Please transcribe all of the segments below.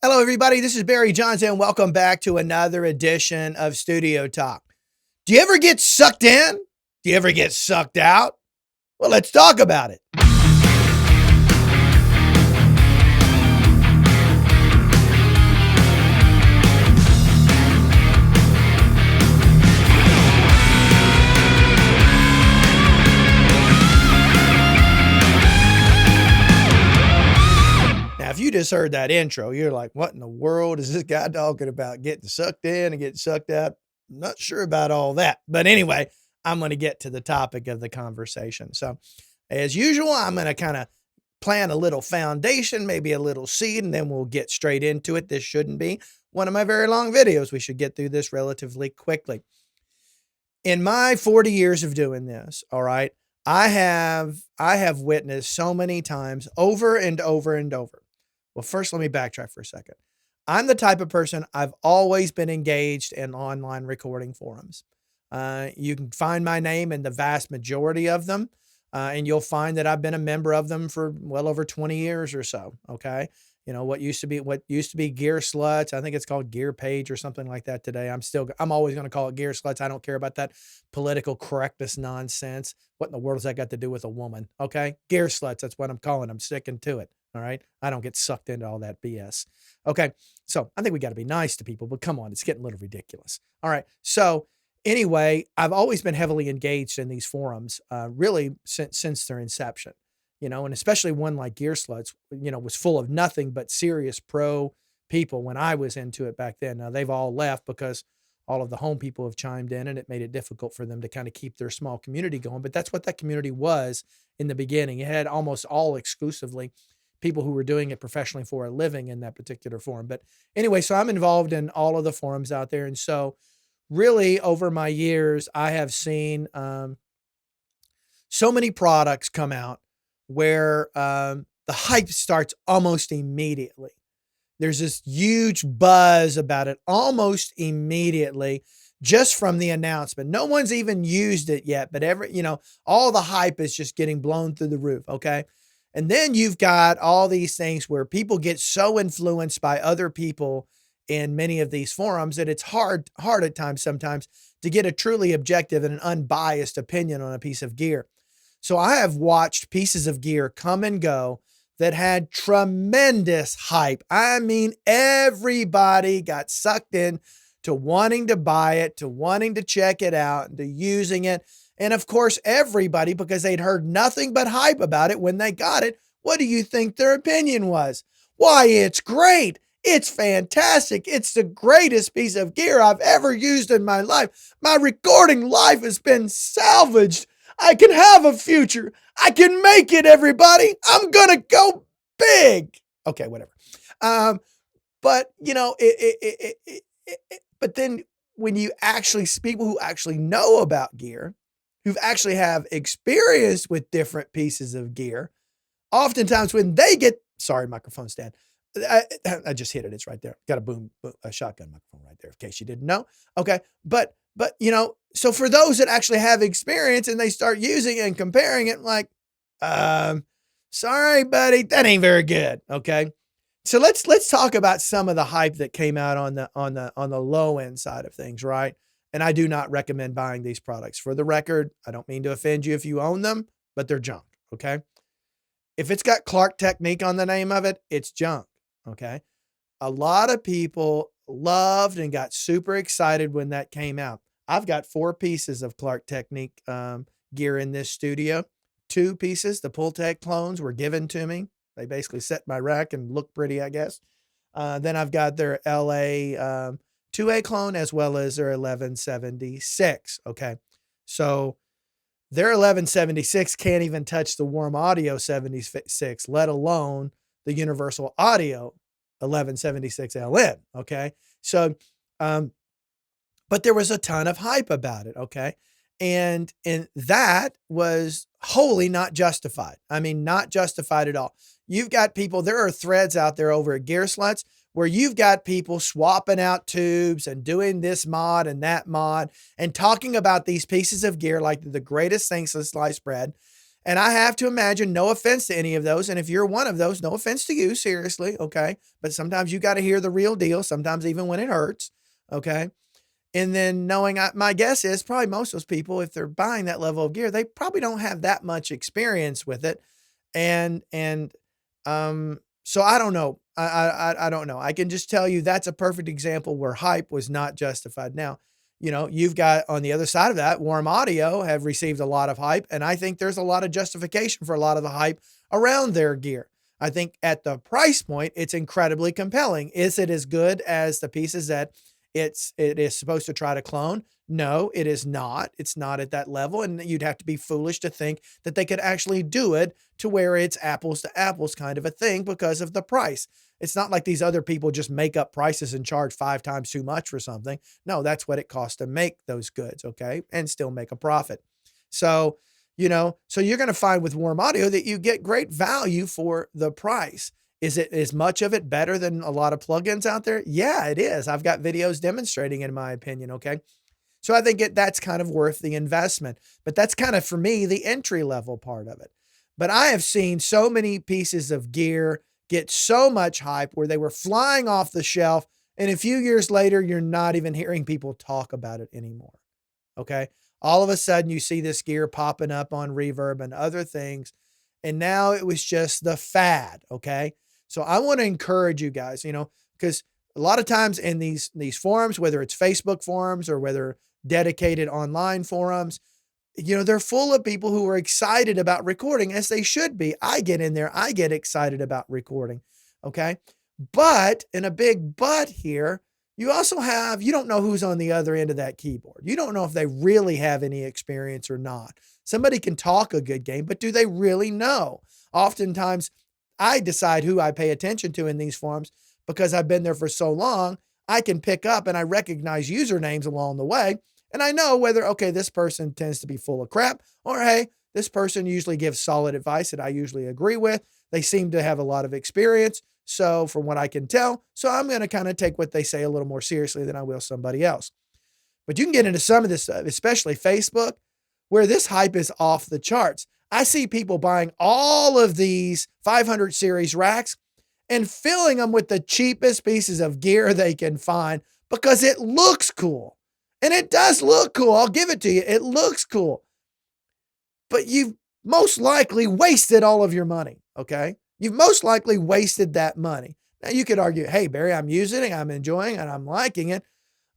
Hello, everybody. This is Barry Johnson. Welcome back to another edition of Studio Talk. Do you ever get sucked in? Do you ever get sucked out? Well, let's talk about it. Now, if you just heard that intro, you're like, what in the world is this guy talking about? Getting sucked in and getting sucked out? I'm not sure about all that. But anyway, I'm going to get to the topic of the conversation. So, as usual, I'm going to kind of plant a little foundation, maybe a little seed, and then we'll get straight into it. This shouldn't be one of my very long videos. We should get through this relatively quickly. In my 40 years of doing this, all right, I have witnessed so many times over and over and over. Well, first, let me backtrack for a second. I'm the type of person I've always been engaged in online recording forums. You can find my name in the vast majority of them, and you'll find that I've been a member of them for well over 20 years or so. Okay, what used to be Gear Sluts. I think it's called Gear Page or something like that today. I'm always going to call it Gear Sluts. I don't care about that political correctness nonsense. What in the world has that got to do with a woman? Okay, Gear Sluts. That's what I'm calling. I'm sticking to it. All right. I don't get sucked into all that BS. Okay. So I think we got to be nice to people, but come on, it's getting a little ridiculous. All right. So anyway, I've always been heavily engaged in these forums, really since their inception, and especially one like Gear Sluts, was full of nothing but serious pro people when I was into it back then. Now they've all left because all of the home people have chimed in and it made it difficult for them to kind of keep their small community going. But that's what that community was in the beginning. It had almost all exclusively people who were doing it professionally for a living in that particular forum. But anyway, so I'm involved in all of the forums out there. And so really over my years, I have seen so many products come out where the hype starts almost immediately. There's this huge buzz about it almost immediately just from the announcement. No one's even used it yet, but all the hype is just getting blown through the roof. Okay. And then you've got all these things where people get so influenced by other people in many of these forums that it's hard at times sometimes to get a truly objective and an unbiased opinion on a piece of gear. So I have watched pieces of gear come and go that had tremendous hype. I mean, everybody got sucked in to wanting to buy it, to wanting to check it out, to using it. And of course, everybody, because they'd heard nothing but hype about it when they got it, what do you think their opinion was? Why, it's great. It's fantastic. It's the greatest piece of gear I've ever used in my life. My recording life has been salvaged. I can have a future. I can make it, everybody. I'm going to go big. Okay, whatever. But, but then when you actually speak, people who actually know about gear, who've actually have experience with different pieces of gear, oftentimes when they get, sorry, microphone stand. I just hit it. It's right there. Got a shotgun microphone right there in case you didn't know. Okay. But, so for those that actually have experience and they start using it and comparing it, like, sorry, buddy, that ain't very good. Okay. So let's talk about some of the hype that came out on the low end side of things. Right. And I do not recommend buying these products. For the record, I don't mean to offend you if you own them, but they're junk. Okay. If it's got Clark Technique on the name of it, it's junk. Okay. A lot of people loved and got super excited when that came out. I've got 4 pieces of Clark Technique gear in this studio. 2 pieces, the Pultec clones, were given to me. They basically set my rack and look pretty, I guess. Then I've got their LA 2A clone as well as their 1176. Okay. So their 1176 can't even touch the Warm Audio 76, let alone the Universal Audio 1176 LN. Okay. So, but there was a ton of hype about it. Okay. And that was wholly not justified. I mean, not justified at all. You've got people, there are threads out there over at Gear Sluts where you've got people swapping out tubes and doing this mod and that mod and talking about these pieces of gear like the greatest things since sliced bread. And I have to imagine, no offense to any of those, and if you're one of those, no offense to you, seriously, okay? But sometimes you gotta hear the real deal, sometimes even when it hurts, okay? And then knowing my guess is probably most of those people, if they're buying that level of gear, they probably don't have that much experience with it. And so I don't know. I don't know. I can just tell you that's a perfect example where hype was not justified. Now, you've got on the other side of that, Warm Audio have received a lot of hype, and I think there's a lot of justification for a lot of the hype around their gear. I think at the price point, it's incredibly compelling. Is it as good as the pieces that it is supposed to try to clone? No, it is not. It's not at that level, and you'd have to be foolish to think that they could actually do it to where it's apples to apples kind of a thing because of the price. It's not like these other people just make up prices and charge 5 times too much for something. No, that's what it costs to make those goods, okay? And still make a profit. So, so you're going to find with Warm Audio that you get great value for the price. Is much of it better than a lot of plugins out there? Yeah, it is. I've got videos demonstrating, in my opinion, okay? So I think that's kind of worth the investment. But that's kind of, for me, the entry level part of it. But I have seen so many pieces of gear get so much hype where they were flying off the shelf, and a few years later, you're not even hearing people talk about it anymore. Okay. All of a sudden, you see this gear popping up on Reverb and other things, and now it was just the fad. Okay. So I want to encourage you guys, because a lot of times in these forums, whether it's Facebook forums or whether dedicated online forums, they're full of people who are excited about recording, as they should be. I get in there, I get excited about recording. Okay. But, and a big but here, you don't know who's on the other end of that keyboard. You don't know if they really have any experience or not. Somebody can talk a good game, but do they really know? Oftentimes, I decide who I pay attention to in these forums because I've been there for so long. I can pick up and I recognize usernames along the way. And I know whether, okay, this person tends to be full of crap, or hey, this person usually gives solid advice that I usually agree with. They seem to have a lot of experience. So from what I can tell, so I'm going to kind of take what they say a little more seriously than I will somebody else. But you can get into some of this stuff, especially Facebook, where this hype is off the charts. I see people buying all of these 500 series racks and filling them with the cheapest pieces of gear they can find because it looks cool. And it does look cool. I'll give it to you. It looks cool. But you've most likely wasted all of your money, okay? You've most likely wasted that money. Now, you could argue, hey, Barry, I'm using it, I'm enjoying it, I'm liking it.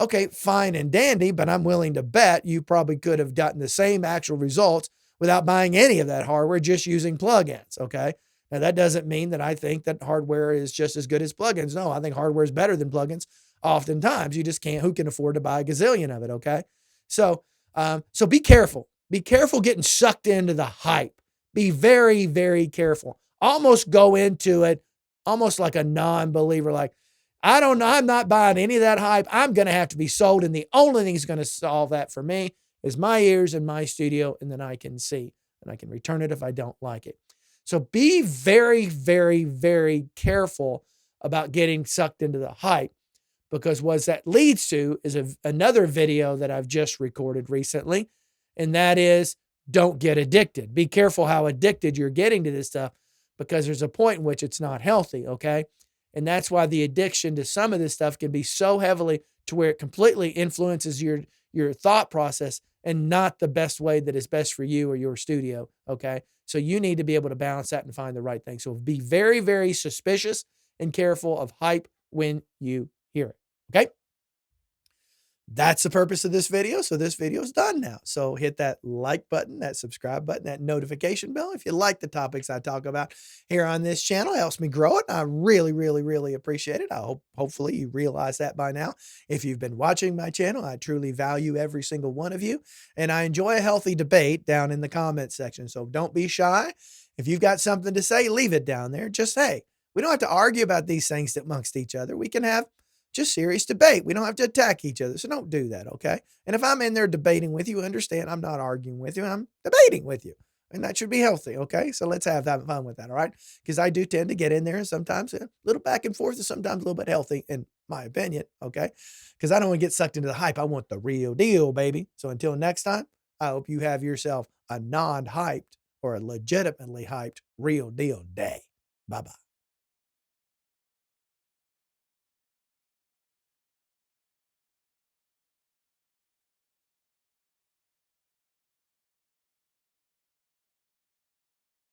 Okay, fine and dandy, but I'm willing to bet you probably could have gotten the same actual results without buying any of that hardware, just using plugins, okay? Now, that doesn't mean that I think that hardware is just as good as plugins. No, I think hardware is better than plugins. Oftentimes, you just can't. Who can afford to buy a gazillion of it, okay? So be careful. Be careful getting sucked into the hype. Be very, very careful. Almost go into it almost like a non-believer, like, I don't know, I'm not buying any of that hype. I'm going to have to be sold, and the only thing that's going to solve that for me is my ears and my studio, and then I can see, and I can return it if I don't like it. So be very, very, very careful about getting sucked into the hype, because what that leads to is another video that I've just recorded recently, and that is, don't get addicted. Be careful how addicted you're getting to this stuff, because there's a point in which it's not healthy, okay? And that's why the addiction to some of this stuff can be so heavily to where it completely influences your thought process, and not the best way that is best for you or your studio, okay? So you need to be able to balance that and find the right thing. So be very, very suspicious and careful of hype when you hear it, okay? That's the purpose of this video. So this video is done now. So hit that like button, that subscribe button, that notification bell. If you like the topics I talk about here on this channel, it helps me grow it. I really, really, really appreciate it. Hopefully you realize that by now. If you've been watching my channel, I truly value every single one of you. And I enjoy a healthy debate down in the comment section. So don't be shy. If you've got something to say, leave it down there. Just hey, we don't have to argue about these things amongst each other. We can have just serious debate. We don't have to attack each other. So don't do that, okay? And if I'm in there debating with you, understand I'm not arguing with you. I'm debating with you. And that should be healthy, okay? So let's have that fun with that, all right? Because I do tend to get in there and sometimes a little back and forth, and sometimes a little bit healthy, in my opinion, okay? Because I don't want to get sucked into the hype. I want the real deal, baby. So until next time, I hope you have yourself a non-hyped or a legitimately hyped real deal day. Bye bye.